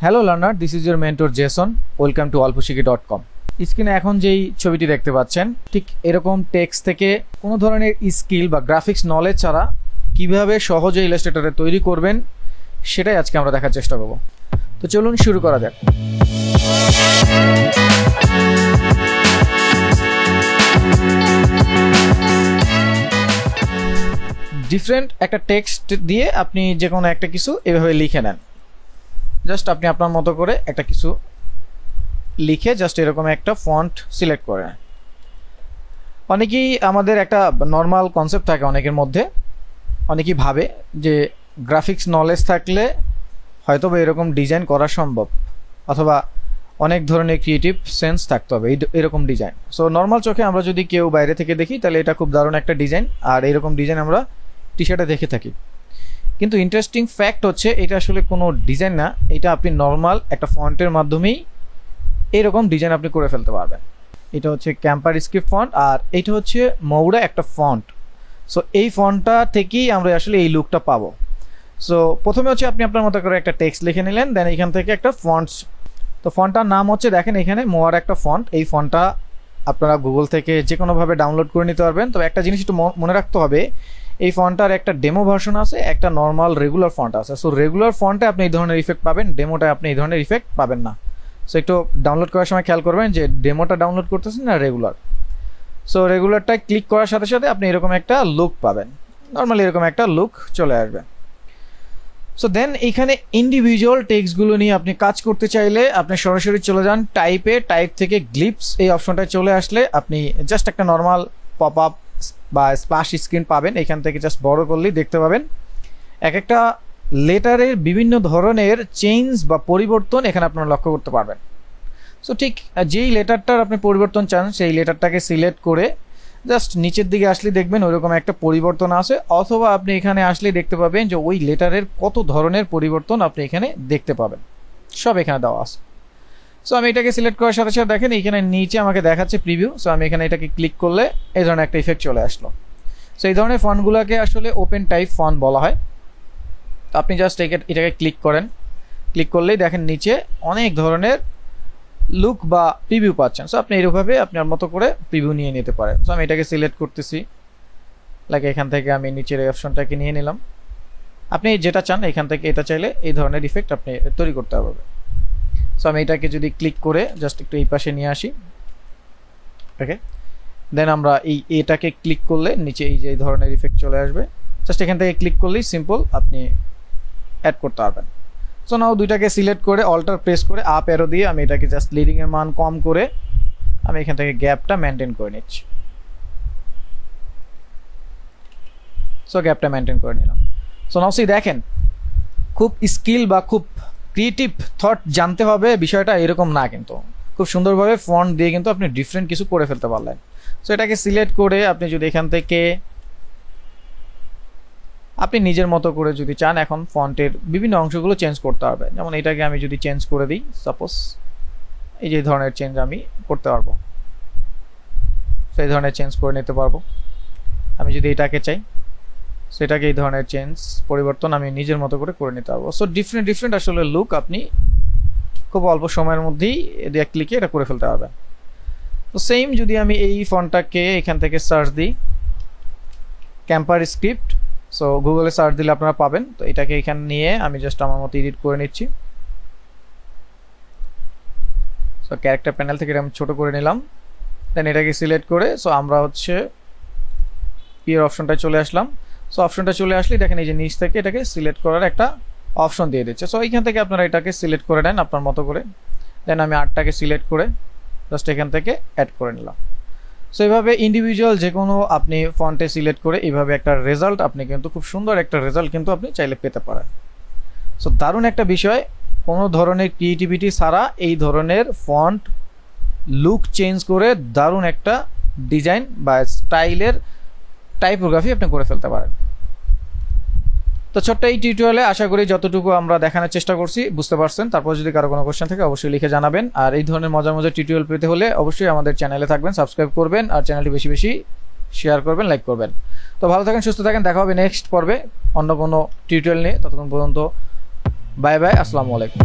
Hello learner, this is your mentor Jason. Welcome to alpushiki.com। স্ক্রিনে এখন যেই ছবিটি দেখতে পাচ্ছেন, ঠিক এরকম টেক্সট থেকে কোনো ধরনের স্কিল বা গ্রাফিক্স নলেজ ছাড়া কিভাবে সহজে ইলাস্ট্রেটরে তৈরি করবেন সেটাই আজকে আমরা দেখার চেষ্টা করব। তো চলুন শুরু করা যাক। ডিফারেন্ট একটা টেক্সট দিয়ে আপনি যে কোনো একটা কিছু এভাবে লিখে নেন। জাস্ট আপনি আপনার মতো করে একটা কিছু লিখে জাস্ট এরকম একটা ফন্ট সিলেক্ট করে। অনেকেই আমাদের একটা নর্মাল কনসেপ্ট থাকে অনেকের মধ্যে, অনেকেই ভাবে যে গ্রাফিক্স নলেজ থাকলে হয়তো বা এরকম ডিজাইন করা সম্ভব, অথবা অনেক ধরনের ক্রিয়েটিভ সেন্স থাকতে হবে এরকম ডিজাইন। সো নর্মাল চোখে আমরা যদি কেউ বাইরে থেকে দেখি তাহলে এটা খুব দারুণ একটা ডিজাইন, আর এরকম ডিজাইন আমরা টি শার্টে দেখে থাকি। কিন্তু ইন্টারেস্টিং ফ্যাক্ট হচ্ছে এটা আসলে কোনো ডিজাইন না, এটা আপনি নর্মাল একটা ফন্টের মাধ্যমেই এইরকম ডিজাইন আপনি করে ফেলতে পারবেন। এটা হচ্ছে ক্যাম্পার স্ক্রিপ্ট ফন্ট, আর এটা হচ্ছে মৌরা একটা ফন্ট। সো এই ফন্টটা থেকেই আমরা আসলে এই লুকটা পাবো। সো প্রথমে হচ্ছে আপনি আপনার মতো করে একটা টেক্সট লিখে নিলেন, দেন এখান থেকে একটা ফন্টস, তো ফন্টটার নাম হচ্ছে দেখেন এখানে মোয়ার একটা ফন্ট। এই ফন্টটা আপনারা গুগল থেকে যে কোনোভাবে ডাউনলোড করে নিতে পারবেন। তবে একটা জিনিস একটু মনে রাখতে হবে, এই ফন্টটার একটা ডেমো ভার্সন আছে, একটা নর্মাল রেগুলার ফন্ট আছে। সো রেগুলার ফন্টে আপনি এই ধরনের ইফেক্ট পাবেন, ডেমোটা আপনি এই ধরনের ইফেক্ট পাবেন না। সো একটু ডাউনলোড করার সময় খেয়াল করবেন যে ডেমোটা ডাউনলোড করতেছেন না রেগুলার। সো রেগুলারটা ক্লিক করার সাথে সাথে আপনি এরকম একটা লুক পাবেন, নর্মালি এরকম একটা লুক চলে আসবে। সো দেন এইখানে ইন্ডিভিজুয়াল টেক্সটগুলো নিয়ে আপনি কাজ করতে চাইলে আপনি সরাসরি চলে যান টাইপে, টাইপ থেকে গ্লিপস এই অপশনটায় চলে আসলে আপনি জাস্ট একটা নর্মাল পপ আপ বা স্প্ল্যাশ স্ক্রিন পাবেন। এখান থেকে জাস্ট বড় করলেই দেখতে পাবেন এক একটা লেটারের বিভিন্ন ধরনের চেঞ্জ বা পরিবর্তন এখানে আপনারা লক্ষ্য করতে পারবেন। সো ঠিক যেই লেটারটার আপনি পরিবর্তন চান সেই লেটারটাকে সিলেক্ট করে জাস্ট নিচের দিকে আসলে দেখবেন ওইরকম একটা পরিবর্তন আছে, অথবা আপনি এখানে আসলে দেখতে পাবেন যে ওই লেটারের কত ধরনের পরিবর্তন আপনি এখানে দেখতে পাবেন, সব এখানে দেওয়া আছে। সো আমি এটাকে সিলেক্ট করার সাথে সাথে দেখেন এখানে নিচে আমাকে দেখাচ্ছে প্রিভিউ। সো আমি এখানে এটাকে ক্লিক করলে এই ধরনের একটা ইফেক্ট চলে আসলো। সো এই ধরনের ফন্টগুলোকে আসলে ওপেন টাইপ ফন্ট বলা হয়। তো আপনি জাস্ট এটাকে ক্লিক করেন, ক্লিক করলেই দেখেন নিচে অনেক ধরনের লুক বা প্রিভিউ পাচ্ছেন। সো আপনি এইভাবে আপনার মতো করে প্রিভিউ নিয়ে নিতে পারেন। সো আমি এটাকে সিলেক্ট করতেছি, লাইক এখান থেকে আমি নিচের এই অপশনটাকে নিয়ে নিলাম। আপনি যেটা চান এখান থেকে এটা চাইলে এই ধরনের ইফেক্ট আপনি তৈরি করতে পারবেন। সো আমি এটাকে যদি ক্লিক করে জাস্ট একটু এই পাশে নিয়ে আসি, ওকে, দেন আমরা এটাকে ক্লিক করলে নিচে এই যে এই ধরনের ইফেক্ট চলে আসবে। জাস্ট এখান থেকে ক্লিক করলেই সিম্পল আপনি অ্যাড করতে পারবেন। সো নাও দুইটাকে সিলেক্ট করে অল্টার প্রেস করে আপ অ্যারো দিয়ে আমি এটাকে জাস্ট লিডিং এর মান কম করে আমি এখান থেকে গ্যাপটা মেনটেন করে নিচ্ছি। সো গ্যাপটা মেনটেন করে নিলাম। সো নাও দেখেন খুব স্কিল বা খুব ক্রিয়েটিভ থট জানতে হবে বিষয়টা এরকম না, কিন্তু খুব সুন্দরভাবে ফন্ট দিয়ে কিন্তু আপনি ডিফারেন্ট কিছু করে ফেলতে পারলেন। সো এটাকে সিলেক্ট করে আপনি যদি এখান থেকে আপনি নিজের মতো করে যদি চান এখন ফন্টের বিভিন্ন অংশগুলো চেঞ্জ করতে পারবেন। যেমন এটাকে আমি যদি চেঞ্জ করে দিই, সাপোজ এই যে ধরনের চেঞ্জ আমি করতে পারবো, সেই ধরনের চেঞ্জ করে নিতে পারবো। আমি যদি এটাকে চাই সেটাকে এই ধরনের চেঞ্জ পরিবর্তন আমি নিজের মতো করে নিতে পারবো। সো ডিফারেন্ট আসলে লুক আপনি খুব অল্প সময়ের মধ্যেই এক ক্লিকে এটা করে ফেলতে পারবেন। তো সেম যদি আমি এই ফন্টটাকে এখান থেকে সার্চ দিই ক্যাম্পার স্ক্রিপ্ট, সো গুগলে সার্চ দিলে আপনারা পাবেন। তো এটাকে এখানে নিয়ে আমি জাস্ট আমার মতো এডিট করে নিচ্ছি। সো ক্যারেক্টার প্যানেল থেকে আমি ছোট করে নিলাম, দেন এটাকে সিলেক্ট করে সো আমরা হচ্ছে পিয়ার অপশনটায় চলে আসলাম। সো অপশনটা চলে আসলে দেখেন এই যে নিচ থেকে এটাকে সিলেক্ট করার একটা অপশন দিয়ে দিচ্ছে। সো এইখান থেকে আপনারা এটাকে সিলেক্ট করে নেন আপনার মতো করে, দেন আমি আর্টটাকে সিলেক্ট করে জাস্ট এখান থেকে অ্যাড করে নিলাম। সো এইভাবে ইন্ডিভিজুয়াল যে কোনো আপনি ফন্টে সিলেক্ট করে এইভাবে একটা রেজাল্ট আপনি কিন্তু খুব সুন্দর একটা রেজাল্ট কিন্তু আপনি চাইলে পেতে পারেন। সো দারুণ একটা বিষয়, কোনো ধরনের ক্রিয়েটিভিটি ছাড়া এই ধরনের ফন্ট লুক চেঞ্জ করে দারুণ একটা ডিজাইন বা স্টাইলের টাইপোগ্রাফি আপনি করে ফেলতে পারেন। তো ছোট্ট এই টিউটোরিয়ালে আশা করি যতটুকু আমরা দেখানোর চেষ্টা করছি বুঝতে পারছেন। তারপর যদি কারো কোনো কোশ্চেন থাকে অবশ্যই লিখে জানাবেন। আর এই ধরনের মজার মজার টিউটোরিয়াল পেতে হলে অবশ্যই আমাদের চ্যানেলে থাকবেন, সাবস্ক্রাইব করবেন আর চ্যানেলটি বেশি বেশি শেয়ার করবেন, লাইক করবেন। তো ভালো থাকেন, সুস্থ থাকেন, দেখা হবে নেক্সট পর্বে অন্য কোনো টিউটোরিয়াল নিয়ে। ততক্ষণ পর্যন্ত বাই বাই, আসসালামু আলাইকুম।